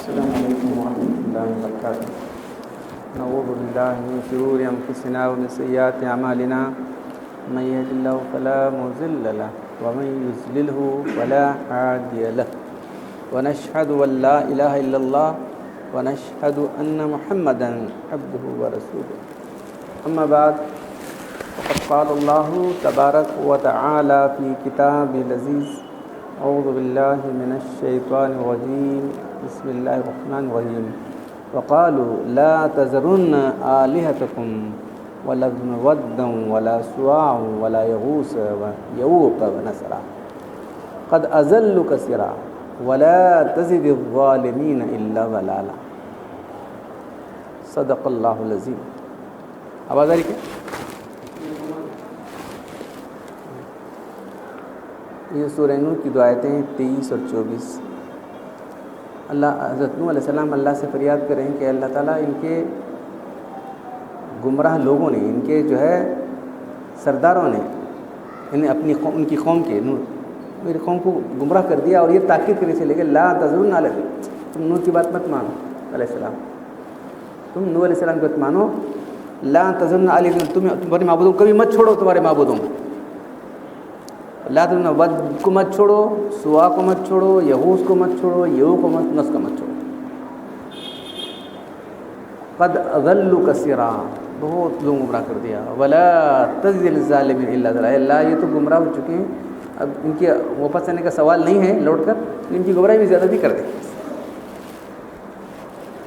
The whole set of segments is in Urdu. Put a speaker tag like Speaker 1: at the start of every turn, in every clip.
Speaker 1: السلام علیکم ورحمۃ اللہ وبرکاتہ. نعوذ باللہ من شرور انفسنا ومن سیئات اعمالنا من يهد الله فلا مضل له ومن يضلل فلا هادي له ونشهد ان لا اله الا الله ونشهد ان محمدا عبده ورسوله. اما بعد فقد قال الله تبارك وتعالى في كتابه العزيز اعوذ باللہ من الشیطان الرجیم بسم اللہ الرحمن الرحیم وقالوا لا تذرن آلہتکم ولا ودا ولا سواع ولا یغوث ویعوق ونسرا قد اضلوا کثیرا ولا تزد الظالمین الا ضلالا. صدق اللہ العظیم. آواز آ رہی کیا؟ یہ سورہ نور کی دو آیتیں 23 اور 24. حضرت نوح علیہ السلام اللہ سے فریاد کریں کہ اللہ تعالیٰ ان کے گمراہ لوگوں نے، ان کے جو ہے سرداروں نے انہیں اپنی ان کی قوم کے میری قوم کو گمراہ کر دیا، اور یہ تاکید کرنے سے لے کے لا تذرن آلہتکم، تم نوح کی بات مت مانو علیہ السلام، تم نوح علیہ السلام کی بات مانو. لا تذرن آلہتکم، تمہارے معبودوں کبھی مت چھوڑو، تمہارے معبودوں لا تذرن ود کو مت چھوڑو، سوا کو مت چھوڑو، یغوث کو مت چھوڑو، یعوق کو مت، نس کو مت چھوڑو. قد اضلوا کثیرا، بہت لوگوں کو گمراہ کر دیا. ولا تزد الظالمین الا ضلالا، اللہ یہ تو گمراہ ہو چکے ہیں، اب ان کے واپس آنے کا سوال نہیں ہے لوٹ کر، ان کی گمراہی بھی زیادہ بھی کر دیں.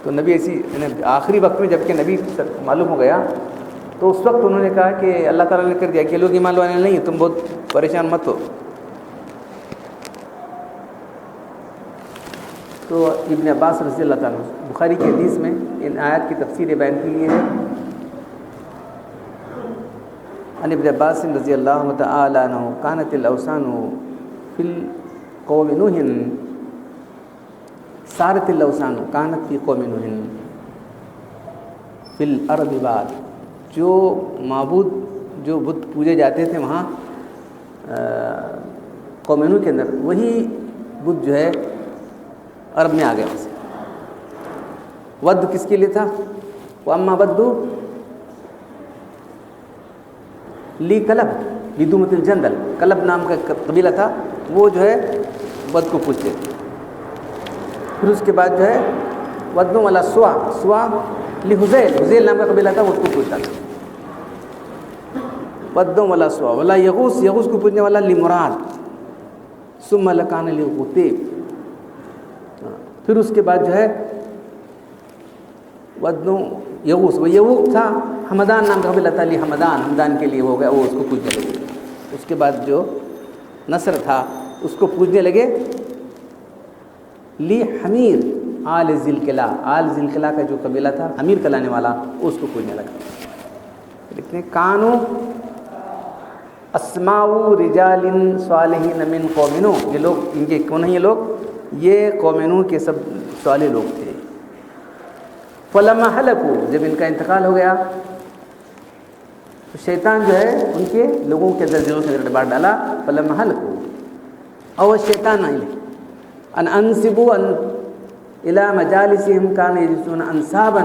Speaker 1: تو نبی ایسی آخری وقت میں جب کہ نبی معلوم ہو گیا تو اس وقت انہوں نے کہا کہ اللہ تعالیٰ نے کر دیا کہ لوگ ایمان والے نہیں، تم بہت پریشان مت ہو. تو ابن عباس رضی اللہ تعالیٰ بخاری کی حدیث میں ان آیات کی تفسیر بیان کی گئی ہے. عن ابن عباس رضی اللہ تعالی عنہ کانت الاوثان فی القوم نوح صارت الاوثان کانت فی قوم نوح فی الارض بعد، جو معبود جو بت پوجے جاتے تھے وہاں قوم نوح کے اندر، وہی بت جو ہے عرب میں آ گئے. ویسے ود کس کے لیے تھا؟ واما ودو لی کلب بدومت الجندل، کلب نام کا قبیلہ تھا، وہ جو ہے ود کو پوجتے تھے. پھر اس کے بعد جو ہے ودو والا سوا لی حزیل نام کا قبیلہ تھا، وہ اس کو پوجتا تھا. ودو والا سوا والا یغوث کو پوجنے والا لی مراد، ثم لکان لی غتیب. پھر اس کے بعد جو ہے ودو یغوث، وہ یعوق تھا، حمدان نام کا قبیلہ تھا، لی حمدان کے لیے ہو گیا، وہ اس کو پوجنے لگے. اس کے بعد جو نصر تھا اس کو پوجنے لگے لی حمیر آل ذلقلا کا جو قبیلہ تھا حمیر کلانے والا، اس کو پوجنے لگا. لیکن کانو اسماء رجال صالحین من قوم نوح، یہ لوگ ان کے کون ہیں؟ یہ لوگ یہ قوم نوح کے سب صالح لوگ تھے. فلما ہلکوا، جب ان کا انتقال ہو گیا تو شیطان جو ہے ان کے لوگوں کے دلوں سے ڈبار ڈالا. فلما ہلکوا او شیطان ان انصبوا الی مجالسہم کان یجلسون انصابا،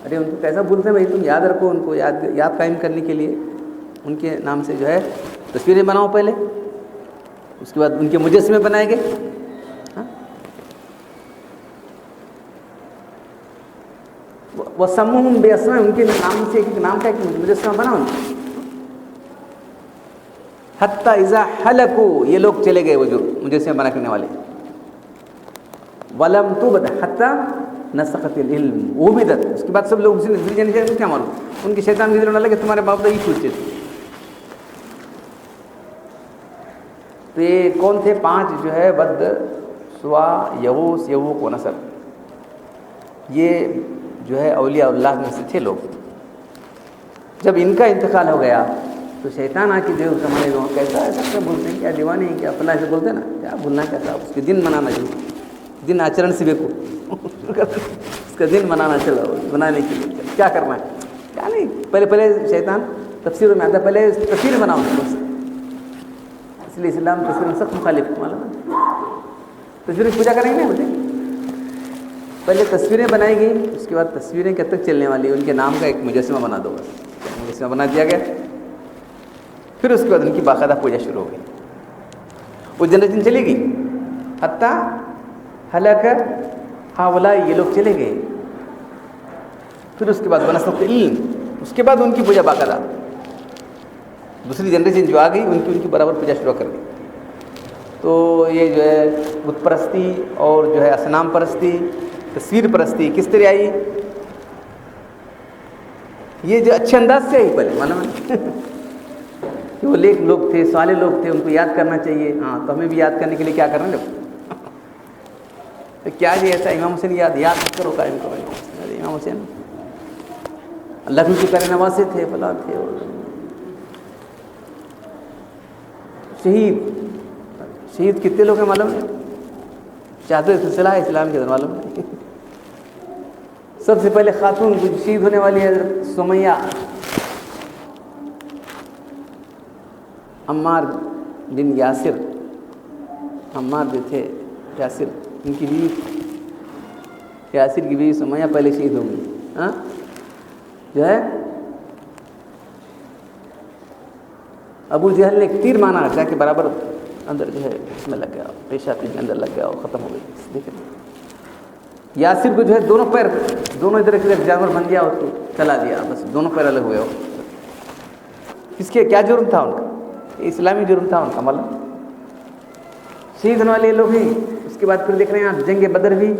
Speaker 1: ارے ان کو کیسا بولتے ہیں بھائی، تم یاد رکھو، ان کو یاد قائم کرنے کے لیے ان کے نام سے جو ہے تصویریں بناؤ پہلے، اس کے بعد ان کے مجسمے بنائے گئے. وہ سموہم بے اسماء، ان کے نام سے ایک نام کا ایک مجسمہ بناؤ. حتی اذا حلقوا، یہ لوگ چلے گئے وہ جو مجسمہ بنا کرنے والے. ولم تبد حتی نسخت العلم عبدت، اس کے بعد سب لوگ کیا معلوم، ان کے شیطان کے دل میں لگے تمہارے باپ دادا یہ پوچھتے تھے. تو یہ کون تھے؟ 5 جو ہے ود، سوا، یغوث، یعوق و نصر، یہ جو ہے اولیاء اللہ میں سے تھے لوگ. جب ان کا انتقال ہو گیا تو شیطان آ کے جو ہمارے لوگ کیسا ایسا کیا بولتے ہیں، کیا دیوانے ہیں، کیا فلاں ایسے بولتے ہیں نا، کیا بھولنا کیسا، اس کے دن منانا چاہیے، دن آچرن سے بیکو اس کا دن منانا چلا بنانے کے لیے کیا کرنا ہے، کیا نہیں. پہلے شیطان تفسیروں میں آتا ہے، پہلے تصویر بناؤ. اس لیے اسلام تصویر سخت مخالف معلوم ہے. تصویر کی پوجا کریں گے مجھے پہلے تصویریں بنائی گئی، اس کے بعد تصویریں کب تک چلنے والی، ان کے نام کا ایک مجسمہ بنا دو، بس مجسمہ بنا دیا گیا. پھر اس کے بعد ان کی باقاعدہ پوجا شروع ہو گئی. وہ جنریشن چلی گئی حتیٰ حالانکہ ہاولا یہ لوگ چلے گئے. پھر اس کے بعد بنسبت علم، اس کے بعد ان کی پوجا باقاعدہ دوسری جنریشن جو آ گئی ان کی برابر پوجا شروع کر دی. تو یہ جو ہے بت پرستی اور جو ہے اصنام پرستی، تصویر پرستی کس طرح آئی، یہ جو اچھے انداز سے آئی پہلے معلوم ہے کہ وہ نیک لوگ تھے، صالح لوگ تھے، ان کو یاد کرنا چاہیے. ہاں تو ہمیں بھی یاد کرنے کے لیے کیا کرنا ہے تو کیا جی ایسا امام حسین یاد کرو، قائم کرو امام حسین اللہ کی پیارے نواسے تھے، فلاں تھے. اور شہید کتنے لوگ ہیں معلوم ہے؟ شہادت سلسلہ ہے اسلام کے اندر معلوم ہے. سب سے پہلے خاتون جو شہید ہونے والی ہے حضرت سمیہ عمار بن یاسر، عمار جو تھے یاسر، ان کی بیوی یاسر کی بیوی سمیہ پہلے شہید ہو گئی. ہاں جو ہے ابو جہل نے ایک تیر مارا جا کے برابر اندر جو ہے اس میں لگ گیا، پیشاب کے اندر لگ گیا اور ختم ہو گئی. دیکھیں یاسر کو جو ہے دونوں پیر دونوں ادھر ایک جانور بن گیا، اس کو چلا دیا، بس دونوں پیر الگ ہوئے. کس کے کیا جرم تھا ان کا؟ اسلامی جرم تھا ان کا. مطلب شہید ہونے والے لوگ ہیں. اس کے بعد پھر دیکھ رہے ہیں آپ جنگ بدر بھی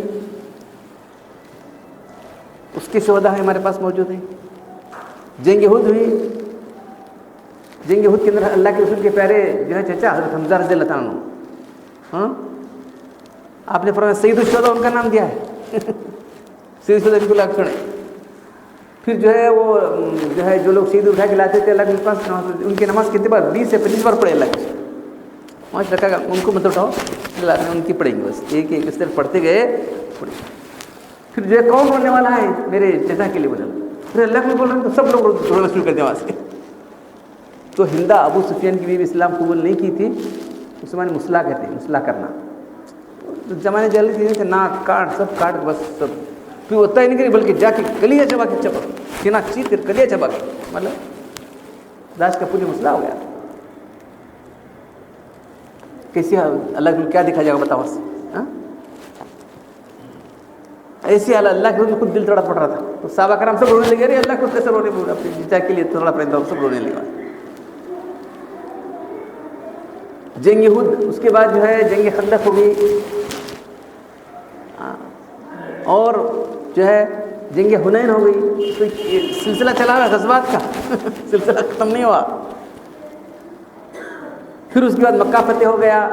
Speaker 1: اس کے شہداء ہیں ہمارے پاس موجود ہیں. جنگ احد ہوئی، جنگ احد کے اندر اللہ کے رسول کے پیارے جو ہے چچا حضرت حمزہ رضی اللہ تعالیٰ عنہ، ہاں آپ نے فرمایا سید الشہداء ان کا نام دیا ہے. سید الشہداء بالکل آپ سنیں. پھر جو ہے وہ جو ہے جو لوگ شہید اٹھا کے لاتے تھے اللہ کے پاس، ان کی نماز کتنے بار 20 سے 25 بار پڑھے اللہ کے ماشاء رکھا گا. ان کو مت اٹھاؤ، اللہ نے ان کی پڑھیں گے بس ایک ایک اس طرح پڑھتے گئے. پھر جو ہے کون رونے والا ہے میرے چچا کے لیے بولا، پھر اللہ کو بول رہے ہیں تو سب لوگ رونا شروع کر دیں وہاں سے. تو ہندا ابو سفیان کی بیوی اسلام قبول نہیں کی تھی، اس زمانے مسلح کہتے ہیں، مسلح کرنا. زمانے جلدی چیزیں تھے، ناک کاٹ سب کاٹ بس سب. پھر ہوتا ہی نہیں کری بلکہ جا کے کلیاں چبا کے چپا سینا چیت کر کلیاں چبا کے، مطلب داش کا پوری مسئلہ ہو گیا. کیسے اللہ کو کیا دکھا جائے گا بتاؤ سے؟ ایسی حال اللہ کے خود دل تڑپ پڑ رہا تھا. تو صحابہ کرام سب رونے لگے، اللہ کو کیسے رونے لگا، اپنے چچا کے لیے تھوڑا پرندہ سب رونے لگا. جنگ احد، اس کے بعد جو ہے جنگ خندق ہو گئی، اور جو ہے جنگ حنین ہو گئی. تو سلسلہ چلا ہوا غزوات کا سلسلہ ختم نہیں ہوا. پھر اس کے بعد مکہ فتح ہو گیا،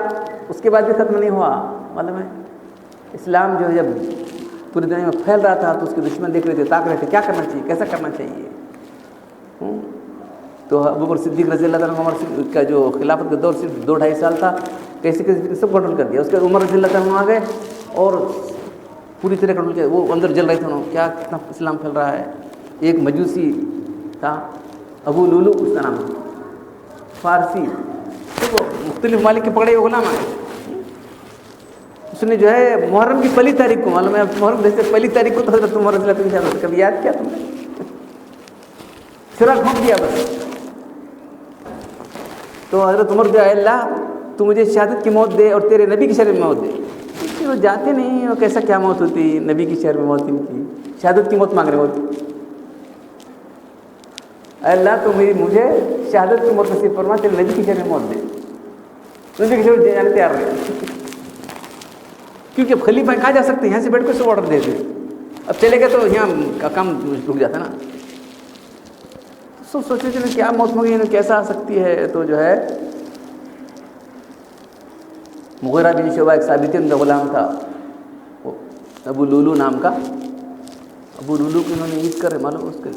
Speaker 1: اس کے بعد بھی ختم نہیں ہوا. معلوم ہے اسلام جو ہے جب پوری دنیا میں پھیل رہا تھا تو اس کے دشمن دیکھ رہے تھے، تاک رہے تھے کیا کرنا چاہیے، کیسا کرنا چاہیے. تو ابوبکر صدیق رضی اللہ تعالیٰ عمر کا جو خلافت کا دور صرف 2-2.5 سال تھا، کیسے کیسے سب کنٹرول کر دیا. اس کے بعد عمر رضی اللہ تعالیٰ آ گئے اور پوری طرح کنٹرول کیا. وہ اندر جل رہے تھے، انہوں کیا کتنا اسلام پھیل رہا ہے. ایک مجوسی تھا ابو لولو، اس کا نام فارسی، تو مختلف ممالک کے پکڑے ہوئے غلام آئے. اس نے جو ہے محرم کی پہلی تاریخ کو، معلوم ہے محرم جیسے پہلی تاریخ کو تو حضرت عمر رضی اللہ تعالیٰ کبھی یاد کیا تم نے؟ چھرا گھونپ دیا بس. تو حضرت عمر جو ہے اللہ تو مجھے شہادت کی موت دے اور تیرے نبی کی شہر میں موت دے. وہ جاتے نہیں، وہ کیسا کیا موت ہوتی، نبی کی شہر میں موت ان کی، شہادت کی موت مانگ رہے ہوتی. اللہ تو مجھے شہادت کی موت نصیب فرما، تیرے نبی کی شہر میں موت دے. نبی کی شہر میں جانے تیار رہے، کیونکہ اب خلیفہ کہاں جا سکتے ہیں، یہاں سے بیٹھ کے سب آرڈر دے دیں. اب چلے گئے تو یہاں کا کام رک جاتا نا. سب سوچے تھے کیا موت مانگی، کیسا آ سکتی ہے. تو جو ہے مغیرہ بن شعبہ ایک ثابتین کا غلام تھا، ابو لولو نام کا. ابو لولو کو انہوں نے عید کر معلوم اس کے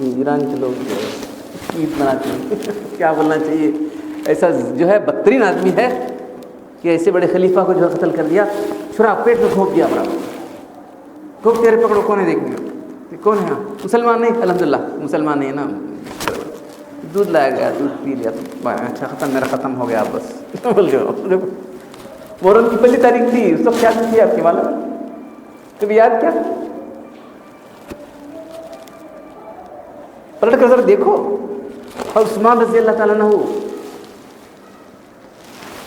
Speaker 1: ایران کے لوگ عید مناتے ہیں کیا بولنا چاہیے. ایسا جو ہے بدترین آدمی ہے کہ ایسے بڑے خلیفہ کو جو ہے قتل کر دیا، چھرا پیٹ میں گھونپ دیا برابر. گھونپ تیرے پکڑو، کون ہے دیکھنے کون ہے؟ مسلمان نہیں، الحمدللہ مسلمان نہیں ہے نا. دودھ لایا گیا، دودھ پی لیا، اچھا ختم، میرا ختم ہو گیا بس. بول گئے محرم کی پہلی تاریخ تھی، اس وقت شادی تھی آپ کی معلوم. کبھی یاد کیا؟ پلٹ کر ذرا دیکھو. اور عثمان رضی اللہ تعالیٰ عنہ،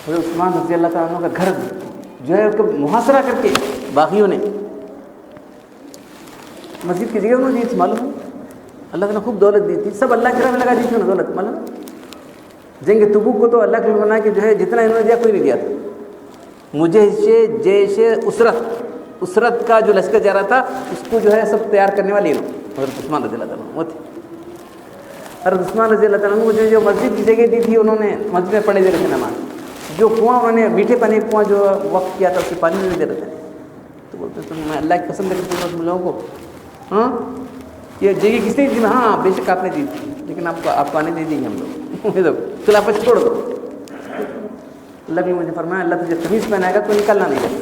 Speaker 1: عثمان رضی اللہ تعالیٰ عنہ کا گھر جو ہے محاصرہ کر کے باغیوں نے مسجد کی جگہ انہوں نے دی تھی، معلوم ہے؟ اللہ تعالیٰ نے خوب دولت دی تھی، سب اللہ کی راہ میں لگا دی تھی انہوں نے دولت. معلوم جنگ تبوک کو تو اللہ کے بنا کہ جو ہے جتنا انہوں نے دیا کوئی نہیں دیا تھا. مجھے جیش اسرت کا جو لشکر جا رہا تھا اس کو جو ہے سب تیار کرنے والے حضرت عثمان رضی اللہ تعالیٰ عنہ تھے. حضرت عثمان رضی اللہ تعالیٰ عنہ مجھے جو مسجد کی جگہ دی تھی، انہوں نے مسجد میں پڑھے دے رہے تھے نماز. جو کنواں انہوں نے میٹھے پانی کنواں جو وقت کیا تھا اس سے پانی نہیں دے رہے تھے. تو بولتے تم میں اللہ کی قسم کر کے تم لوگوں کو ہاں یہ جگہ کس نے دی؟ ہاں بے شک آپ نے دی تھی، لیکن آپ کو آنے دے دیں گے ہم لوگ، خلافت چھوڑ دو. اللہ نے مجھے فرمایا اللہ تجھے قمیض پہنائے گا تو نکالنا نہیں.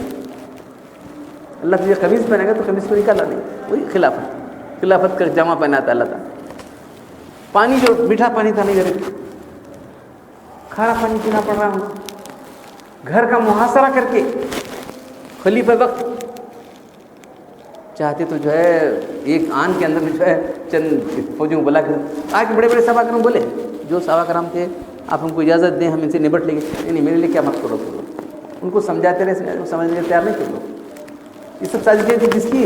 Speaker 1: اللہ تجھے قمیض پہنائے گا تو قمیض کو نکالنا نہیں. وہی خلافت کا جامع پہناتا اللہ تعالیٰ. پانی جو میٹھا پانی تھا نہیں دے رہے، کھارا پانی پینا پڑ رہا ہوں. گھر کا محاصرہ کر کے خلیفہ وقت چاہتے تو جو ہے ایک آن کے اندر میں جو ہے چند فوجوں کو بلا کر آگے بڑے بڑے صحابہ کرام بولے، جو صحابہ کرام تھے آپ ہم کو اجازت دیں ہم ان سے نبٹ لیں گے. نہیں میرے لیے کیا مت کرو کرو. ان کو سمجھاتے رہے، سمجھنے کے تیار نہیں کر لو. یہ سب سازشیں تھی کس کی؟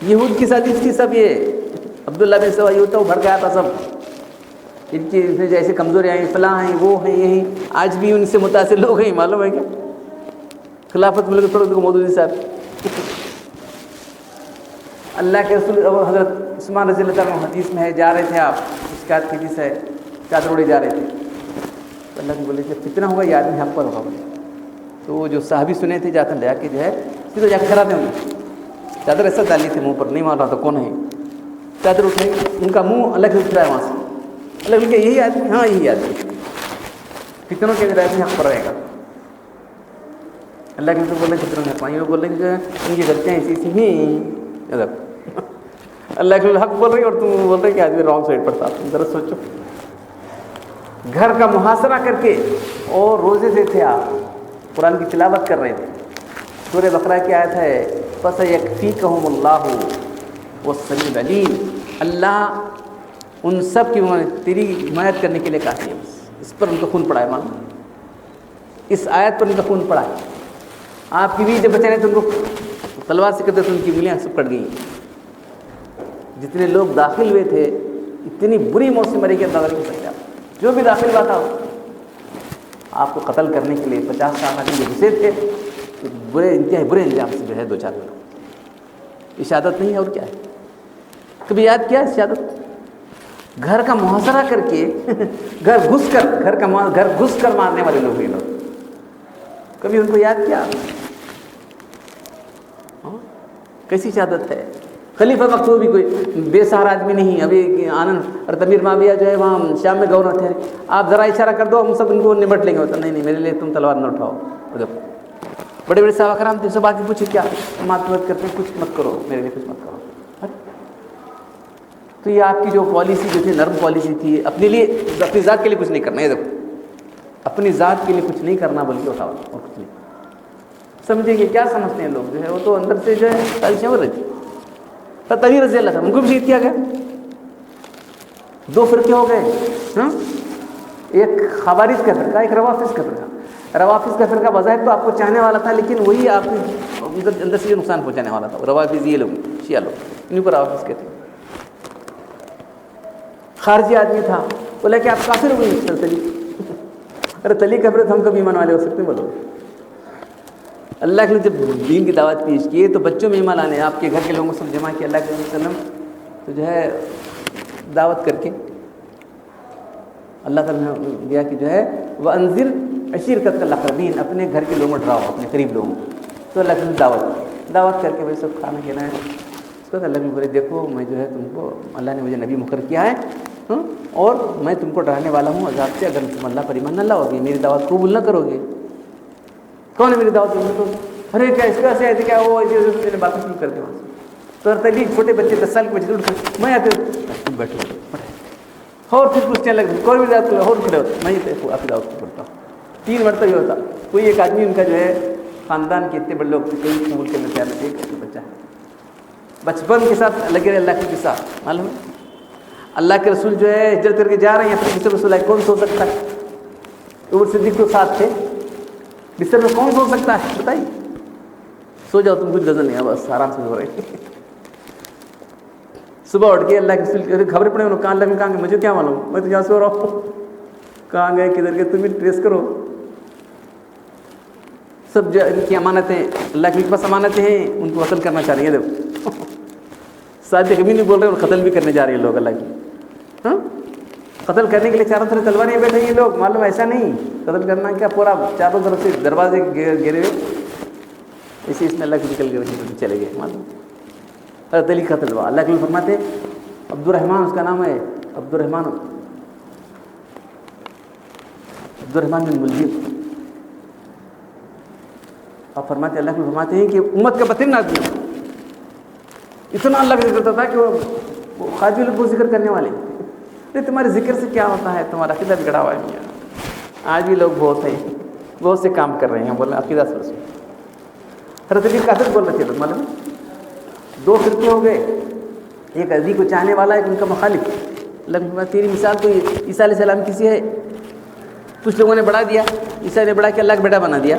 Speaker 1: یہود کی سازش تھی سب. یہ عبداللہ بن سبا یہود تھا، وہ بھڑ گیا تھا سب. ان کی جیسے کمزوریاں ہیں، فلاں ہیں، وہ ہیں، یہ ہیں. آج بھی ان سے متاثر لوگ ہیں، معلوم ہے کیا؟ خلافت ملک تھوڑا کو مودودی صاحب اللہ کے رسول حضرت عثمان رضی اللہ عنہ حدیث میں ہے، جا رہے تھے آپ، شکایت کی حدیث ہے، چادر اڑے جا رہے تھے تو اللہ نے بولے کہ فتنہ ہوگا یہ آدمی حق پر ہوگا. تو وہ جو صحابی سنے تھے جاتے لے کے جو ہے سیدھا جا کے کھڑا دیں انہیں چادر ایسا ڈالی تھی منہ پر، نہیں مان رہا تھا کون ہے. چادر اٹھائی، ان کا منہ الگ سے اٹھ رہا ہے وہاں سے. اللہ کہ یہی آدمی، ہاں یہی آدمی فتنوں کے اندر آدمی حق پر رہے گا. اللہ کے بول رہے فتنوں میں پانی وہ بول رہے کہ ان کی غلطیاں ایسی ہی ادھر اللہ کے حق بول رہی اور تم بول رہے کہ آدمی رانگ سائڈ پر تھا. تم ذرا سوچو. گھر کا محاصرہ کر کے اور روزے سے تھے آپ، قرآن کی تلاوت کر رہے تھے. سورہ بقرہ کی آیت ہے فَسَيَكْفِيكَهُمُ اللَّهُ وَالسَّمِيعُ الْعَلِيمُ. اللہ ان سب کی تیری حمایت کرنے کے لیے کافی ہے. اس پر ان کا خون پڑا ہے. معلوم اس آیت پر ان کا خون پڑا ہے. آپ کی بھی جب بچے رہے تو ان کو تلوار سے کرتے تو ان کی انگلیاں سب کٹ گئی. جتنے لوگ داخل ہوئے تھے اتنی بری موت سے مرے گی اندازہ نہیں کر سکتے. جو بھی داخل ہوا تھا آپ کو قتل کرنے کے لیے 50 سال آدمی گھسے تھے. برے انتہائی برے انجام سے جو ہے دو چار لوگ. شہادت نہیں ہے اور کیا ہے. کبھی یاد کیا شہادت؟ گھر کا محاصرہ کر کے گھر گھس کر مارنے والے لوگ یہ لوگ. کبھی ان کو یاد کیا؟ کیسی شہادت ہے. خلیفہ وقت وہ بھی کوئی بے سہارا آدمی نہیں. ابھی آنند اور تمیر معاویہ جو ہے وہاں شام میں گورنر تھے. آپ ذرا اشارہ کر دو ہم سب ان کو نمٹ لیں گے. ہوتا نہیں میرے لیے تم تلوار نہ اٹھاؤ. بڑے بڑے صحابہ کرام تھے سب آ کے پوچھے کیا مات کرتے کچھ مت کرو میرے لیے کچھ مت کرو. تو یہ آپ کی جو پالیسی جو تھی نرم پالیسی تھی، اپنے لیے اپنی ذات کے لیے کچھ نہیں کرنا. یہ دیکھو اپنی ذات کے لیے کچھ نہیں کرنا بلکہ اٹھاؤ اور کچھ نہیں. سمجھیں گے کیا سمجھتے ہیں لوگ جو ہے وہ تو اندر سے جو ہے سازشیں ہو رہی تھی. علی رضی اللہ عنہ ان کو بھی شہید کیا گیا. 2 فرقے ہو گئے. ایک خوارج کا فرقہ، ایک روافظ کا فرقہ. روافظ کا فرقہ بظاہر تو آپ کو چاہنے والا تھا لیکن وہی آپ کو اندر سے نقصان پہنچانے والا تھا. روافظ یہ لوگ شیعہ لوگ انہیں پر روافظ کہتے ہیں. خارجی آدمی تھا بولا کہ آپ کافر ہو گئے تلی. ارے تلی کا فرق ہم کبھی ایمان والے ہو سکتے ہیں بولو. اللہ کے جب دین کی دعوت پیش کی تو بچوں میں ایمان لانے آپ کے گھر کے لوگوں کو سب جمع کیا اللہ کے وسلم تو جو ہے دعوت کر کے اللہ تعالیٰ نے دیا کہ جو ہے وَأَنذِرْ عَشِيرَتَكَ الْأَقْرَبِينَ اپنے گھر کے لوگوں کو ڈراؤ، اپنے قریب لوگوں تو اللہ کی دعوت کر کے وہ سب کھانا کھلانا ہے. اس کو اللہ بھی بولے دیکھو میں جو ہے تم کو اللہ نے مجھے نبی مقرر کیا ہے اور میں تم کو ڈرانے والا ہوں عذاب سے اگر تم اللہ پر ایمان نہ لاؤ گے میری دعوت قبول نہ کرو گے. کون ہے میری دعوت قبول کرو؟ ارے کیا اس کا ایسے ہے کیا وہ ایسے باتیں شروع کر دیں وہاں سے. تو تبھی چھوٹے بچے 10 سال کے بچے اٹھ کر میں آتے تم بیٹھو اور پھر پوچھنے لگ کوئی بھی دعوت اور کھڑے ہوتے میں آپ کی دعوت کو پڑھتا ہوں. 3 مرتبہ یہ ہوتا. کوئی ایک آدمی ان کا جو ہے خاندان کے اتنے بڑے لوگ تھے کوئی قبول کرنے تیار نہیں تھے کہ بچہ بچپن کے ساتھ لگے رہے اللہ کے ساتھ. معلوم ہے اللہ کے رسول جو ہے ہجرت کر کے جا رہے ہیں اپنے بستر میں سو کون سو سکتا ہے؟ عمر صدیق تو ساتھ تھے, بستر میں کون سو سکتا ہے بتائیے؟ سو جاؤ تم, کچھ غزل نہیں ہے, بس آرام سے سو رہے. صبح اٹھ کے اللہ کے رسول خبر پڑے انہوں کہاں اللہ میں کہاں گے مجھے کیا معلوم, میں تو یہاں سو رہا ہوں, کہاں گئے کدھر گئے تم بھی ٹریس کرو. سب جو ان کی امانتیں اللہ کے پاس امانتیں ہیں ان کو قتل کرنا چاہ رہی ہیں. دیکھو ساتھ کبھی نہیں بول رہے اور قتل بھی کرنے جا رہے ہیں لوگ اللہ کی. ہاں قتل کرنے کے لیے چاروں طرف تلواریں بیٹھے ہیں لوگ, معلوم ایسا نہیں قتل کرنا کیا پورا چاروں طرف سے دروازے گرے ہوئے, اسی اس میں اللہ کی نکل کے چلے گئے. معلوم حضرت علی قتل ہوا. اللہ کے فرماتے عبد الرحمن اس کا نام ہے, عبد الرحمن بن ملجم. آپ فرماتے اللہ کے فرماتے ہیں کہ امت کا بدترین آدمی اتنا اللہ کا ذکر کرتا تھا کہ وہ خواجہ لوگ وہ ذکر کرنے والے. نہیں تمہارے ذکر سے کیا ہوتا ہے, تمہارا عقیدہ بگڑا ہوا ہے. آج بھی لوگ بہت ہیں, بہت سے کام کر رہے ہیں, بول رہے ہیں عقیدہ سے. حضرت علی قاتل بول رہے تھے معلوم, دو فرقے ہو گئے, ایک علی کو چاہنے والا ایک ان کا مخالف. اللہ تیری مثال تو عیسیٰ علیہ السلام کسی ہے, کچھ لوگوں نے بڑھا دیا, عیسیٰ نے بڑھا کے اللہ کا بیٹا بنا دیا,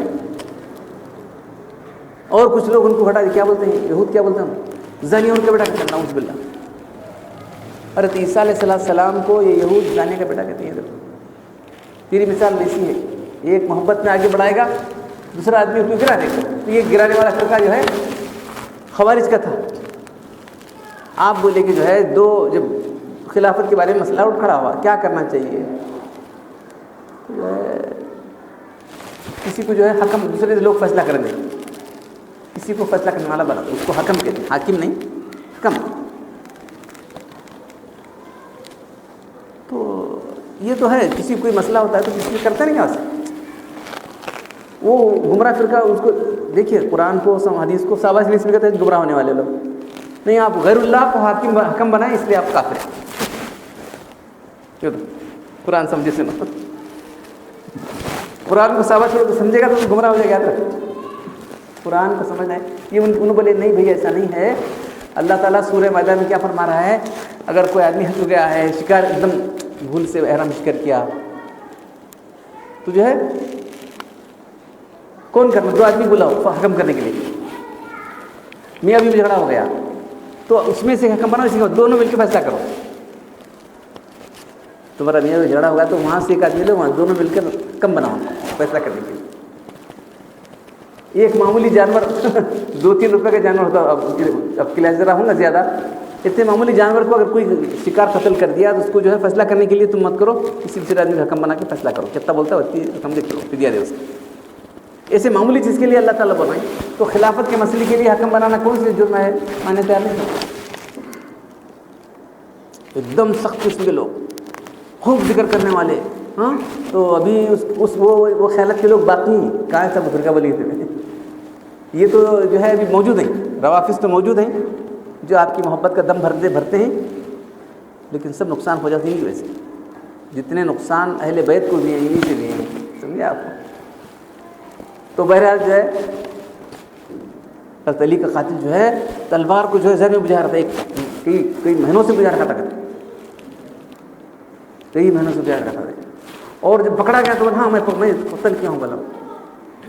Speaker 1: اور کچھ لوگ ان کو ہٹا دیا. کیا بولتے ہیں یہود, کیا بولتے ہیں زانی ان کا بیٹا کرنا اعوذ باللہ. حضرت عیسیٰ علیہ السلام کو یہ یہود زانی کا بیٹا کہتے ہیں. تیری مثال ایسی ہے, ایک محبت میں آگے بڑھائے گا, دوسرا آدمی اس کو گرا دے گا. تو یہ گرانے والا فرقہ جو ہے خوارج کا تھا. آپ بولے کہ جو ہے دو جب خلافت کے بارے میں مسئلہ اٹھ کھڑا ہوا کیا کرنا چاہیے, کسی کو جو ہے حکم, دوسرے لوگ فیصلہ کریں گے, کسی کو فیصلہ کرنے والا بنا, اس کو حکم کہتے ہیں, حاکم نہیں حکم. تو یہ تو ہے کسی کوئی مسئلہ ہوتا ہے تو کسی کرتا نہیں کہاں سے. وہ گمراہ فرقہ اس کو دیکھیے, قرآن کو حدیث کو صحابہ سے نہیں کہتے ہیں گمراہ ہونے والے لوگ. نہیں آپ غیر اللہ کو حکم بنائیں اس لیے آپ کافر ہیں. کیوں قرآن سمجھے سے نہ, قرآن کو صحابہ چھوڑو تو سمجھے گا تو گمراہ ہو جائے گا. قرآن کو سمجھنا ہے. یہ انہوں بولے نہیں بھائی ایسا نہیں ہے. اللہ تعالیٰ سورہ مائدہ میں کیا فرما رہا ہے, اگر کوئی آدمی ہنس گیا ہے, شکار ایک دم بھول سے احرام شکار کیا, تو جو ہے کون کرنا, دو آدمی بلاؤ حکم کرنے کے لیے. میاں بیوی جھگڑا ہو گیا تو اس میں سے حکم بناؤ, اسی کو دونوں مل کے فیصلہ کرو. تمہارا میاں بیوی جھگڑا ہوگا تو وہاں سے ایک آدمی لو, وہاں دونوں مل کر کم بناؤ فیصلہ کرنے کے لیے. ایک معمولی جانور 2-3 روپے کا جانور ہوتا, اب کلاس ذرا ہوں گا زیادہ, اتنے معمولی جانور کو اگر کوئی شکار قتل کر دیا تو اس کو جو ہے فیصلہ کرنے کے لیے تم مت کرو, کسی دوسرے آدمی حکم بنا کے فیصلہ کرو. کتنا بولتا ہے اتنی رقم دے کرو, فدیہ دے اس کو. ایسے معمولی چیز کے لیے اللہ تعالیٰ بنائیں. تو خلافت کے مسئلے کے لیے حکم بنانا کون سی جرم ہے, ماننے تیار نہیں. ایک دم سخت قسم کے لوگ, خوب ذکر کرنے والے. ہاں تو ابھی وہ خیالت کے لوگ باقی کہاں ہے, سب فرقہ والی تھے. یہ تو جو ہے ابھی موجود ہیں, روافظ تو موجود ہیں جو آپ کی محبت کا دم بھرتے ہیں, لیکن سب نقصان ہو جاتے ہیں. ویسے جتنے نقصان اہل بیت کو بھی ہیں انہیں سے بھی ہیں, سمجھے آپ. تو بہرحال جو ہے حضرت علی کا قاتل جو ہے تلوار کو جو ہے زہر میں بجھا رہا تھا, کئی مہینوں سے بجھا رکھا تھا, کئی مہینوں سے بجھا رکھا تھا. اور جب پکڑا گیا تو ہاں میں قتل کیا ہوں, بلا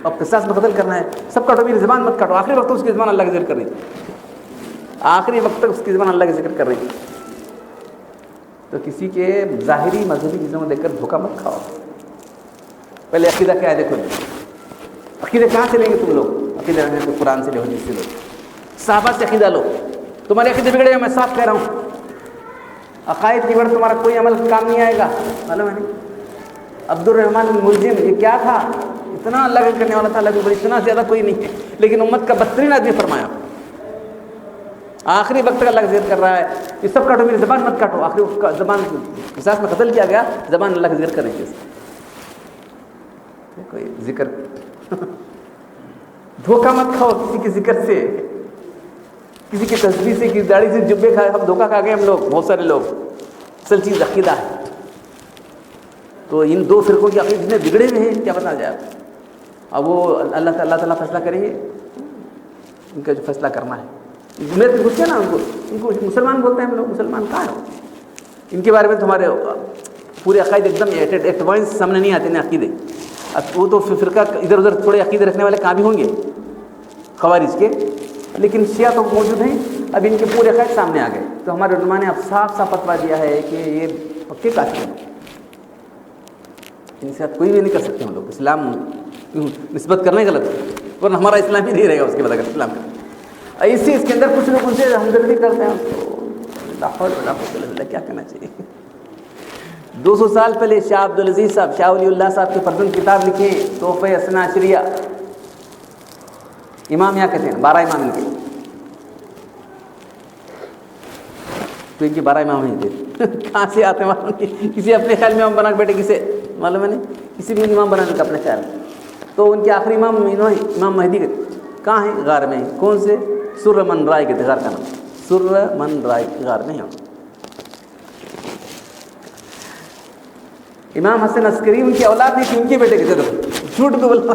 Speaker 1: اب قصاص میں قتل کرنا ہے, سب کاٹو, میری زبان مت کاٹو. آخری وقت اس کی زبان اللہ کا ذکر کر رہی تھی, آخری وقت تک اس کی زبان اللہ کا ذکر کر رہی تھی. تو کسی کے ظاہری مذہبی چیزوں میں دیکھ کر دھوکہ مت کھاؤ. پہلے عقیدہ کیا ہے دیکھو, عقیدہ کہاں سے لیں گے تم لوگ؟ عقیدہ رہنے تو قرآن سے لو, حدیث سے لو, صحابہ سے عقیدہ لو. تمہارے عقیدے بگڑے گا, میں صاف کہہ رہا ہوں. عقائد کی بڑھ تمہارا کوئی عمل کام نہیں آئے گا. معلوم ہے عبد الرحمن بن ملجم یہ کیا تھا, اتنا اللہ کا کرنے والا تھا, اللہ کے اتنا زیادہ کوئی نہیں ہے, لیکن امت کا بدترین آدمی فرمایا. آخری وقت تک اللہ کا ذکر کر رہا ہے, یہ سب کاٹو, میری زبان مت کاٹو. آخری وقت کا زبان قصاص میں قتل کیا گیا, زبان اللہ کا ذکر کرنے کے کوئی ذکر. دھوکہ مت کھاؤ کسی کے ذکر سے, کسی کی تسبیح سے, کسی داڑھی سے جبے کھائے. ہم دھوکہ کھا گئے ہم لوگ, بہت سارے لوگ. اصل چیز عقیدہ ہے. تو ان دو فرقوں کی عقیدے جتنے بگڑے ہوئے ہیں کیا بتا جائے. اب وہ اللہ تعالیٰ فیصلہ کریں گے، ان کا جو فیصلہ کرنا ہے۔ میرے تو غصے نا ان کو مسلمان بولتے ہیں ہم لوگ، مسلمان کہاں ہے؟ ان کے بارے میں تو ہمارے پورے عقائد ایک دم ایڈوانس سامنے نہیں آتے نا عقیدے۔ اب وہ تو فرقہ ادھر ادھر تھوڑے عقیدے رکھنے والے کہاں بھی ہوں گے خوارج کے، لیکن شیعہ تو موجود ہیں۔ اب ان کے پورے عقائد سامنے آ گئے، تو ہمارے علماء نے اب صاف فتویٰ دیا ہے کہ یہ پکے کافر ہیں، ان سے کوئی بھی نہیں کر سکتے ہم لوگ۔ اسلام نسبت کرنا ہی غلط ہے، ورنہ ہمارا اسلام ہی نہیں رہے گا اس کے بعد اگر اسلام کا۔ ایسے اس کے اندر کچھ لوگ ان سے ہمدردی کرتے ہیں، کیا کہنا چاہیے۔ 200 سال پہلے شاہ عبدالعزیز صاحب، شاہ ولی اللہ صاحب کے فرزند کتاب لکھی تحفہ اثنا عشریہ، امام یہاں کہتے ہیں 12 امام ان کے، تو ان کے 12 امام نہیں تھے، کہاں سے آتے ہیں معلوم نہیں، کسی اپنے خیال میں امام بنا کے بیٹھے، کسے معلوم ہے نہیں، کسی بھی امام بنانے کا اپنے خیال میں۔ تو ان کے آخری امام امام مہدی کہاں ہیں؟ غار میں ہیں۔ کون سے؟ سر من رائے کے غار کا نام، سر من رائے غار میں ہیں۔ امام حسن عسکری ان کی اولاد نہیں تھی، ان کے بیٹے کے تھے۔ جھوٹ تو بولنا،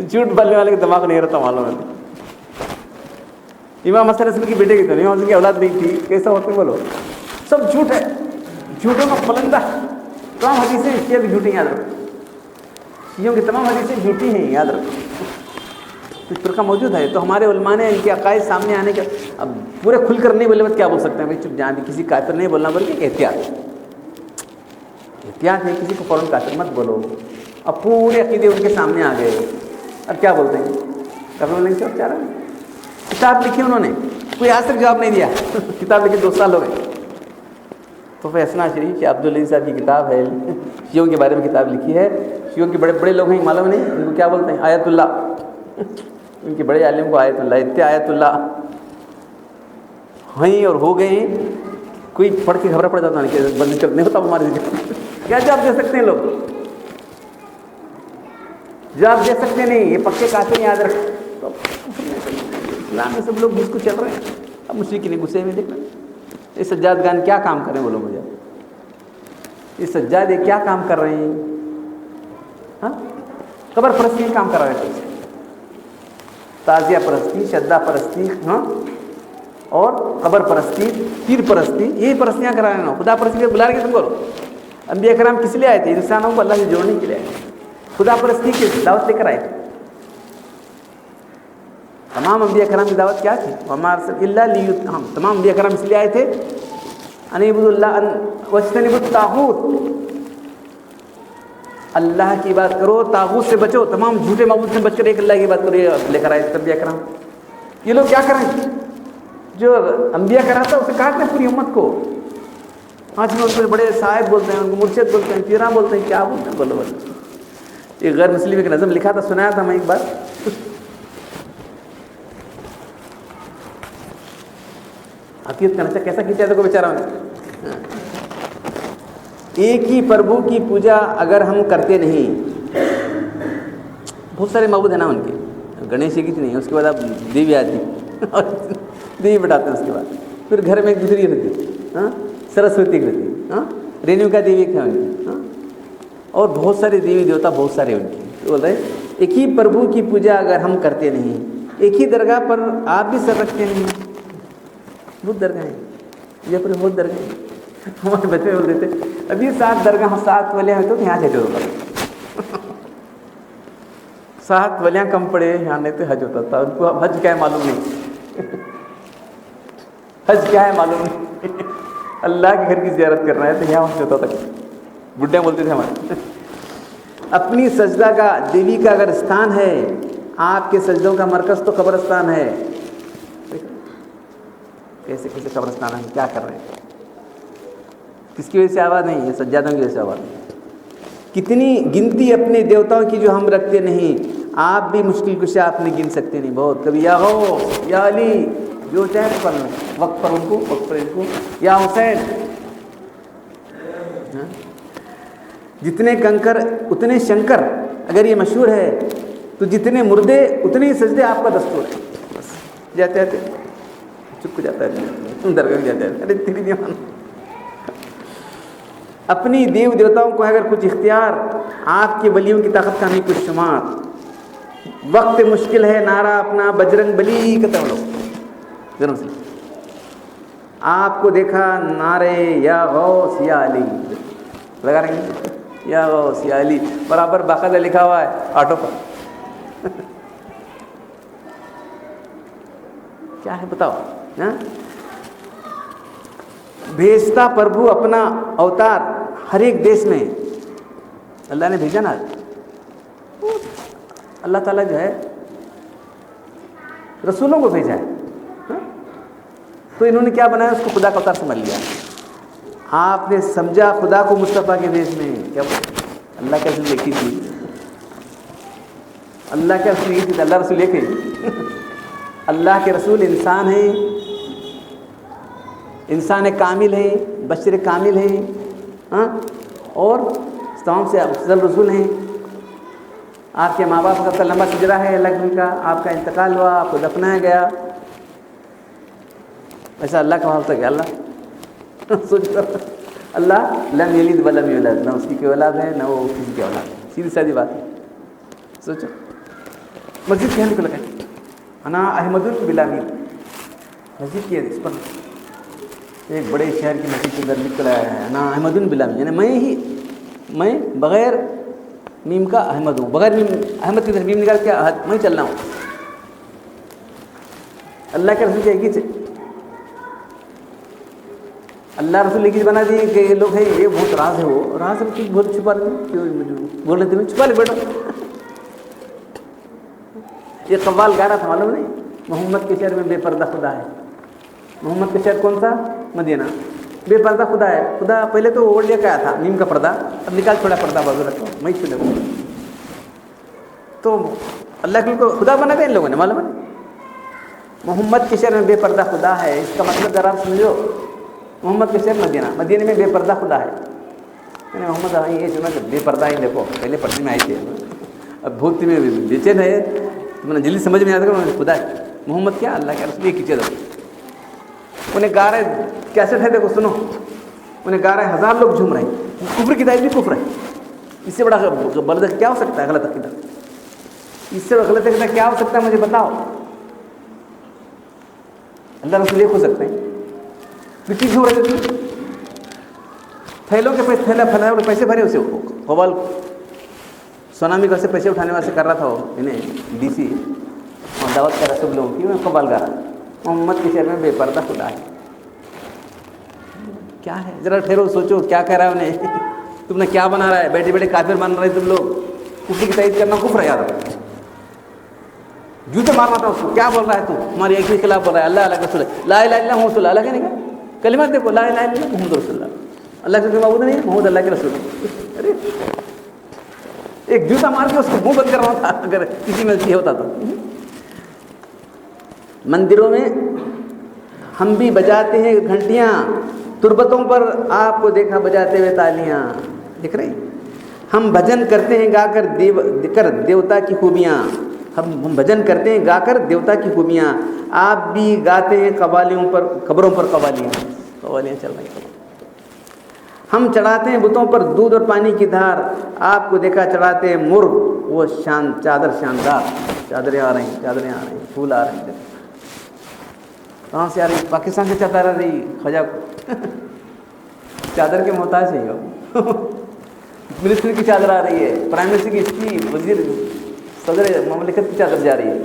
Speaker 1: جھوٹ بولنے والے کا دماغ نہیں رہتا معلوم ہے۔ امام حسن عسکری کے بیٹے کے تھے، امام حسن کی اولاد نہیں تھی، کیسا ہوتے بولو؟ سب جھوٹ ہے، جھوٹوں کا بلندہ۔ تمام حدیثیں شیعہ کی جھوٹی، یاد رکھو، شیعوں کی تمام حدیثیں جھوٹی ہیں، یاد رکھو۔ کچھ فرقہ موجود ہے، تو ہمارے علماء نے ان کے عقائد سامنے آنے کے، اب پورے کھل کر نہیں بولے، بس کیا بول سکتے ہیں بھائی، چپ جان دی، کسی کافر نہیں بولنا، بلکہ احتیاط احتیاط ہے، کسی کو فوراً کافر مت بولو۔ اب پورے عقیدے ان کے سامنے آ گئے، اب کیا بولتے ہیں؟ کافر بولیں گے کیا رہے؟ کتاب لکھی انہوں نے، کوئی آج تک جواب نہیں دیا، کتاب لکھی 2 سال ہو گئے۔ تو فیصلہ شریف شاہ عبدالعزیز صاحب کی کتاب ہے، شیعوں کے بارے میں کتاب لکھی ہے۔ شیعوں کے بڑے بڑے لوگ ہیں، معلوم نہیں ان کو کیا بولتے ہیں؟ آیت اللہ، ان کے بڑے عالم کو آیت اللہ، اتنے آیت اللہ ہیں اور ہو گئے ہیں، کوئی پڑھ کے خبر پڑ جاتا نہیں، بند کرنے ہوتا ہمارے کیا جواب دے سکتے ہیں لوگ؟ جواب دے سکتے نہیں، یہ پکے کافر یاد رکھ۔ اسلام میں سب لوگ گھس کو چل رہے ہیں، اب مشرکین غصے میں دیکھنا، یہ سجاد گان کیا کام کریں بولو مجھے، یہ سجاد یہ کیا کام کر رہے ہیں؟ ہاں، قبر پرستی کام کر رہے ہیں، تازیہ پرستی، شدہ پرستی، ہاں، اور قبر پرستی، پیر پرستی، یہی پرستیاں کرا رہے ہیں۔ خدا پرستی بلا رہے تم کو، انبیاء کرام کس لیے آئے تھے؟ انسانوں کو اللہ سے جوڑنے کے لیے آئے تھے، خدا پرستی کی دعوت لے کر آئے تھے۔ تمام انبیاء کرام کی دعوت کیا تھی؟ وما ارسلنا الا لیطہرکم، تمام انبیاء کرام اس لیے آئے تھے ان اعبدوا اللہ واجتنبوا الطاغوت، اللہ کی بات کرو، طاغوت سے بچو، تمام جھوٹے معبود سے بچ کر ایک اللہ کی بات کرو، یہ لے کر آئے انبیاء کرام۔ یہ لوگ کیا کریں؟ جو انبیاء کا راستہ اسے کاٹتے ہیں پوری امت کو۔ آج میں ان کو بڑے صاحب بولتے ہیں، ان کو مرشد بولتے ہیں، پیراں بولتے ہیں، کیا بولتے ہیں بولو بولو۔ ایک غیر مسلم ایک نظم لکھا تھا، سنایا تھا میں ایک بار، عقیدت کا نشہ کیسا کھینچا ہے دیکھو بیچارہ میں۔ ایک ہی پربھو کی پوجا اگر ہم کرتے نہیں، بہت سارے معبود ہیں نا ان کے، گنیش جی کی نہیں ہے، اس کے بعد آپ دیوی آتی اور دیوی بٹاتے ہیں، اس کے بعد پھر گھر میں ایک دوسری رہتی، ہاں، سرسوتی رہتی، ہاں، رینو کا دیوی ہے ان کی، ہاں، اور بہت سارے دیوی دیوتا بہت سارے ان کی۔ بول رہے ایک ہی پربھو کی پوجا اگر ہم کرتے نہیں، ایک ہی درگاہ پر آپ بھی سر رکھتے نہیں، بہت درگاہ ہیں، یہ پر بہت درگاہ ہیں۔ ہمارے بچے بول رہے تھے ابھی 7 درگاہ 7 ولیاں ہیں، تو یہاں سے جو 7 ولیاں کم پڑے یہاں نہیں تو حج ہوتا تھا، ان کو حج کیا ہے معلوم نہیں، حج کیا ہے معلوم نہیں، اللہ کے گھر کی زیارت کرنا ہے تو یہاں حج ہوتا تھا، بڈھے بولتے تھے ہمارے۔ اپنی سجدہ کا دیوی کا اگر استھان ہے، آپ کے سجدوں کا مرکز تو قبرستان ہے۔ کیسے کیسے قبرستان ہے، کیا کر رہے ہیں؟ کس کی وجہ سے آباد نہیں؟ یہ سجادوں کی وجہ سے آباد نہیں۔ کتنی گنتی اپنے دیوتاؤں کی جو ہم رکھتے نہیں، آپ بھی مشکل کشا اپنے گن سکتے نہیں بہت، کبھی یا ہو یا علی، جو چاہے پڑھنا، وقت پر ان کو، وقت پر ان کو، یا حسین، جتنے کنکر اتنے شنکر، اگر یہ مشہور ہے تو جتنے مردے اتنے ہی سجدے آپ کا دستور ہے۔ بس جاتے آتے چپ کو جاتا ہے، درگاہ جاتے ہیں، ارے تیری دیوان۔ اپنی دیو دیوتاؤں کو اگر کچھ اختیار، آپ کے ولیوں کی طاقت کا نہیں کچھ شمار، وقت مشکل ہے نعرہ اپنا بجرنگ بلی کا تم لوگ ضرور سے آپ کو دیکھا نعرے یا غوث یا علی لگا رہے ہیں، یا غوث یا علی برابر باقاعدہ لکھا ہوا ہے آٹو پر کیا ہے بتاؤ؟ ہاں بھیجتا پربھو اپنا اوتار ہر ایک دیش میں، اللہ نے بھیجا نا، اللہ تعالیٰ جو ہے رسولوں کو بھیجا ہے، تو انہوں نے کیا بنایا؟ اس کو خدا کا اوتار سمجھ لیا۔ آپ نے سمجھا خدا کو مصطفیٰ کے دیش میں کیا اللہ کا رسول ایک ہی تھی، اللہ کا رسول ایک ہی تھا، اللہ رسول ایک ہے، اللہ کے رسول انسان ہیں، انسان کامل ہیں، بشر کامل ہیں، ہاں اور تمام سے افضل رسول ہیں۔ آپ کے ماں باپ کا لمبا سجرہ ہے اللہ کا، آپ کا انتقال ہوا، آپ کو دفنایا گیا، ایسا اللہ کا حال تھا کہ اللہ سوچ کر اللہ لم یلد ولم یولد، نہ اس کی کوئی اولاد ہے نہ وہ کسی کی اولاد ہے، سیدھی سادی بات ہے۔ سوچو مسجد کہنے کو لگا انا احمد بلامی، مسجد کی ہے، اس پر ایک بڑے شہر کی مسجد کے اندر لکھ کر آیا ہے انا احمد بلامی، یعنی میں بغیر میم کا احمد ہوں، بغیر میم احمد کی طرف میم نکال کے میں چل رہا ہوں۔ اللہ کے رسول کی ایک ہی اللہ رسول ایک ہی بنا دیے کہ یہ لوگ ہیں یہ بہت راز ہے، وہ راز ہے بہت چھپا رہے ہیں، کیوں بول رہے تھے چھپا لے بیٹھو۔ یہ قوال گا رہا تھا معلوم نہیں، محمد کے شہر میں بے پردہ خدا ہے۔ محمد کا شہر کون سا؟ مدینہ، بے پردہ خدا ہے۔ خدا پہلے تو اوڑھ لیا کیا تھا نیم کا پردہ، اب نکال چھوڑا پردہ بازو رکھو میں چھوڑے وہ، تو اللہ کے خدا بنا دیا ان لوگوں نے معلوم ہے۔ محمد کے شہر میں بے پردہ خدا ہے، اس کا مطلب ذرا سمجھو، محمد کے شہر مدینہ، مدینہ میں بے پردہ خدا ہے۔ میں نے محمد یہ سنا کہ بے پردہ ہی دیکھو، پہلے پردے میں آئی تھے، اب بھوکتی میں بے چین ہے، تم نے جلدی سمجھ میں آتا کہ خدا ہے۔ محمد کیا؟ اللہ کے رسول ایک ہی چیز ہے۔ انہیں گا رہے کیسٹ ہے، دیکھو سنو، انہیں گا رہے ہزار لوگ جھوم رہے ہیں، کفر کی تعریف بھی کفر ہے، اس سے بڑا غلط کیا ہو سکتا ہے؟ غلط عقیدہ اس سے غلط عقیدہ کیا ہو سکتا ہے؟ مجھے بتاؤ۔ اللہ رسول ایک ہو سکتے ہیں، مٹی جھوم رہے تھے، تھیلوں کے تھیلا پیسے بھرے اسے قوال سونامی کا سے پیسے اٹھانے واسطے کر رہا تھا وہ، انہیں ڈی سی اور دعوت کر رہا سب لوگوں کی، میں قوال گا رہا محمد کے شہر میں بے پردہ خدا ہے۔ کیا ہے ذرا ٹھہرو سوچو کیا کہہ رہا ہے انہیں، تم نے کیا بنا رہا ہے؟ بیٹھے بیٹھے کافر بن رہے تم لوگ، کفر کی تائید کرنا کفر ہے یار، جوتے مارنا تھا اس کو، کیا بول رہا ہے تو ہماری ایک کے خلاف بول رہا ہے، اللہ اللہ کا رسول ہے، لا الہ الا محمد رسول اللہ، اللہ کہنے کا کلمات دیکھو، لا الہ الا محمد رسول اللہ، اللہ کے کوئی معبود نہیں، محمد اللہ کے رسول ہے۔ ارے ایک جوتا مار کے اس کو منہ بند کرنا تھا اگر کسی میں یہ ہوتا تو۔ مندروں میں ہم بھی بجاتے ہیں گھنٹیاں، تربتوں پر آپ کو دیکھا بجاتے ہوئے تالیاں، دیکھ رہے ہیں؟ ہم بھجن کرتے ہیں گا کر دیوتا کی خوبیاں، ہم بھجن کرتے ہیں گا کر دیوتا کی خوبیاں، آپ بھی گاتے ہیں قوالیوں پر، قبروں پر قوالیاں چل رہی ہیں۔ ہم چڑھاتے ہیں بتوں پر دودھ اور پانی کی دھار، آپ کو دیکھا چڑھاتے ہیں مرغ وہ چادر شاندار، چادریں آ رہی ہیں، پھول آ رہے ہیں، کہاں سے آ رہی؟ پاکستان سے چادر آ رہی خواجہ کو چادر کے محتاج ہے یہ، منسٹر کی چادر آ رہی ہے، پرائم منسٹر کی، اس کی وزیر صدر مملکت کی چادر جا رہی ہے،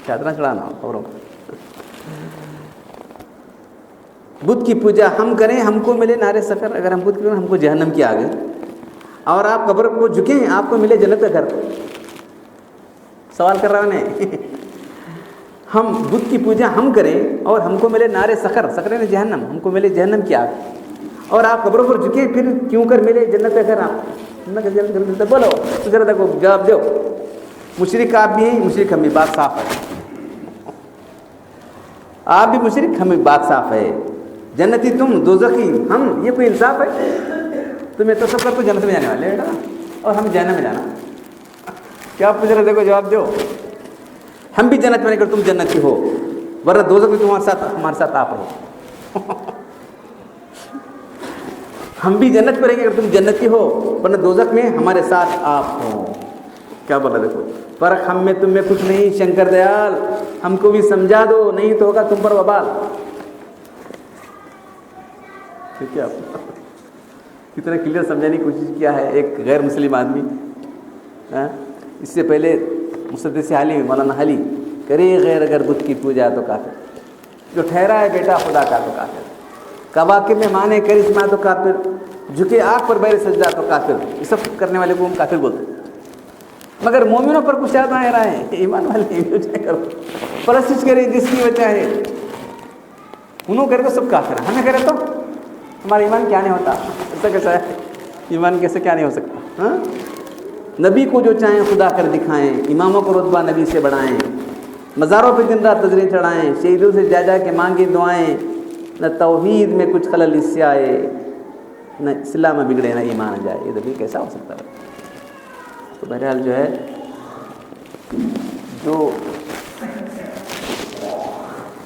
Speaker 1: چادریں چڑھانا خبروں۔ بدھ کی پوجا ہم کریں ہم کو ملے نارے سفر، اگر ہم بدھ کریں ہم کو جہنم کی آگ، اور آپ قبر کو جھکیں آپ کو ملے جنت کا گھر۔ سوال کر رہا ہوں نے ہم بدھ کی پوجا ہم کریں اور ہم کو ملے نارے سخر، سخر نے جہنم، ہم کو ملے جہنم کی آگ، اور آپ قبروں پر جھکیں پھر کیوں کر ملے جنت کا گھر؟ آپ جنت ملتا بولو تو ذرا دیکھو جواب دو۔ مشرک آپ بھی ہیں، مشرک ہم بھی، بات صاف ہے، آپ بھی مشرک ہم بھی، بات صاف ہے۔ جنتی تم دوزخی ہم، یہ کوئی انصاف ہے؟ تمہیں تو سب کو جنت میں جانے والے بیٹا اور ہم جہنم میں جانا، کیا پوچھ رہے؟ دیکھو جواب دو۔ ہم بھی جنت میں، اگر تم جنتی ہو، ورنہ دوزخ میں تمہارے ساتھ ہمارے ساتھ آپ رہو۔ ہم بھی جنت میں رہیں گے اگر تم جنتی ہو، ورنہ دوزخ میں ہمارے ساتھ آپ ہو۔ کیا بولا دیکھو، فرق ہم میں تم میں کچھ نہیں شنکر دیال، ہم کو بھی سمجھا دو نہیں تو ہوگا تم پر وبال. ٹھیک ہے، آپ کتنا کلیئر سمجھانے کی کوشش کیا ہے ایک غیر مسلم آدمی. اس سے پہلے محدث عالم مولانا حلی کرے غیر اگر بت کی پوجا تو کافر، جو ٹھہرا ہے بیٹا خدا کا تو کافر، کواکب میں مانے کرشمہ تو کافر، جھکے آنکھ پر بیر سجدہ تو کافر. یہ سب کرنے والے کو ہم کافر بولتے ہیں. مگر مومنوں پر کچھ یاد آ رہا ہے، ایمان والے کرو پرستش کرے جس کی وجہ ہے، انہوں کرے تو سب کافر ہیں، ہمیں کرے تو ہمارا ایمان کیا نہیں ہوتا. ایسا کیسا ہے، ایمان کیسے کیا نہیں ہو سکتا. ہاں، نبی کو جو چاہیں خدا کر دکھائیں، اماموں کو رتبہ نبی سے بڑھائیں، مزاروں پہ دن رات تجریں چڑھائیں، شہیدوں سے جا جا کے مانگیں دعائیں. نہ توحید میں کچھ خلل اس سے آئے، نہ اسلام میں بگڑے نہ ایمان جائے. یہ نبی کیسا ہو سکتا ہے. تو بہرحال جو ہے، جو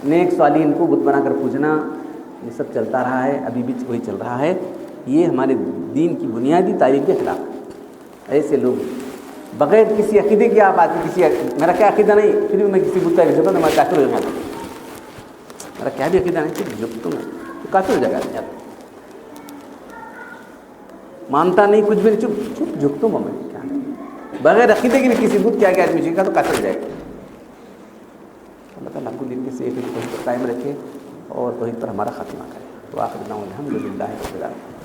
Speaker 1: نیک صالحین کو بت بنا کر پوجنا یہ سب چلتا رہا ہے، ابھی بھی وہی چل رہا ہے. یہ ہمارے دین کی بنیادی تعلیم کے خلاف ہے. ایسے لوگ بغیر کسی عقیدے کی آپ آتی میرا کیا عقیدہ نہیں، پھر بھی میں کسی بت کا جھکتا تو میں کافر ہو جاؤں گا. میرا کیا بھی عقیدہ نہیں، صرف جھکتا ہوں تو کافر ہو جائے گا. مانتا نہیں کچھ بھی نہیں، چپ چپ جھکتا ہوں میں. کیا بغیر عقیدے کے بھی کسی بت کے آگے آدمی جھکا تو کافر ہو جائے گا. اللہ تعالیٰ ہم کو دین کے سے توحید پر قائم رکھے اور توحید پر ہمارا خاتمہ کرے. تو آخر دعوانا الحمدللہ رب العالمین.